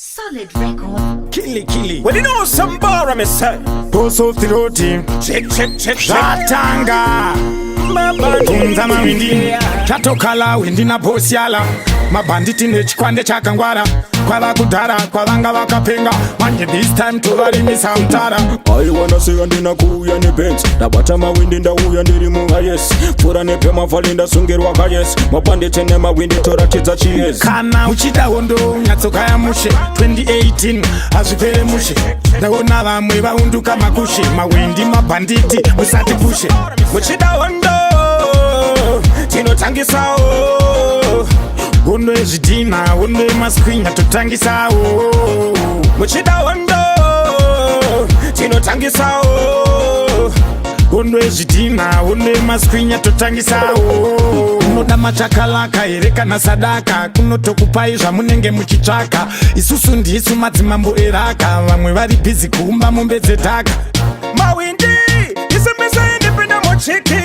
Solid record. Killy. Well, you know some bar, me say. Post of the road team. Check. Ratanga. Kunza mawindi. Chatokala windi na posiala. Mabanditi nechikwande chakangwara. Kwava kudhara, kwavanga vakapenga. Manje this time tovarimisa mtara. I wanna see andina kuya ne bench. Nabata mawindi ndauya ndiri munga yes. Fura nepe mavali ndasungerwa ka yes. Mabanditi ne mawindi toratidza chiyes. Kana uchida hondo nyatsoka ya mushe 2018 hazvipere mushe. Ndaona vamwe vaunduka makushe. Mawindi mabanditi musati pushe. Muchida hondo tinotangisawo. Hondo ezvidhina, hondo emaswinya totangisawo. Muchida hondo tinotangisawo. Hondo ezvidhina, hondo emaswinya totangisawo. Unoda machakalaka here kana sadaka. Kunotokupai zvamunenge muchitsvaka. Isusu ndisu madzimambo eraka. Vamwe vari bhizi kuumba mombe dzedhaka. Mawindi isimisa indipinda muchiki.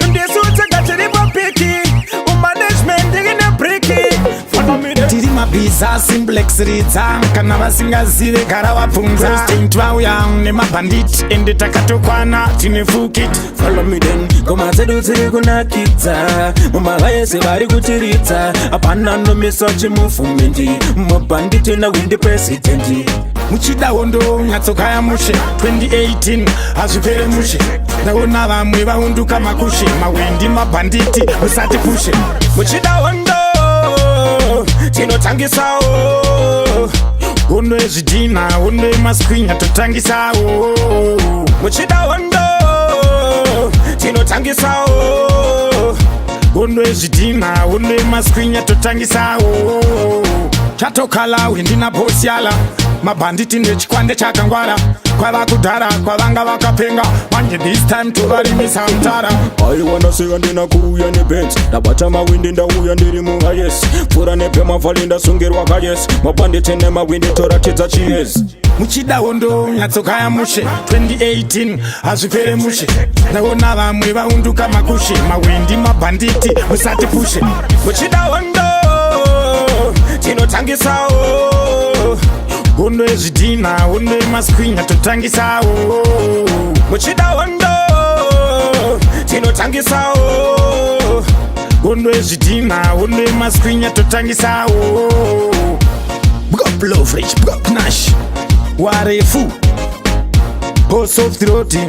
Ndisu tsakachiripo piki. Umanagement ndine briki. Follow me there. Tiri mabhiza simplex ridza. Kana vasingazive gara vabvunza. President vauya nemabhanditi. Ende takatokwana tine fukit. Follow me then. Ngoma dzedu dziri kunakidza. Mumavayese vari kutiridza. Apana nomisa chimufumindi. Mabanditi na windi president. Muchida hondo nyatsoka ya mushe 2018 hazvipere mushe. Ndaona vamwe vaunduka makushe. Mawindi mabhanditi musati pushe. Muchida hondo tinotangisawo. Hondo ezvidhina, hondo emaswinya totangisawo. Muchida hondo tinotangisawo. Hondo ezvidhina, hondo emaswinya totangisawo. Chatokala windi na posiala. Mabanditi nechikwande chakangwara. Kwava kudhara, kwavanga vakapenga. Manje this time tovarimisa mtara. I wanna see andina kuya ne bench. Nabata mawindi ndauya ndiri munga yes. Fura nepe mavali ndasungerwa ka yes. Mabanditi ne mawindi toratidza chiyes. Muchida hondo nyatsoka ya mushe 2018 hazvipere mushe. Ndaona vamwe vaunduka makushe. Mawindi mabhanditi musati pushe. Muchida hondo tinotangisawo. Hondo ezvidhina, hondo emaswinya totangisawo. Muchida hondo tinotangisawo. Hondo ezvidhina, hondo emaswinya totangisawo. Bgop Low Fridge, bgop Nash Warefu Post of the road team.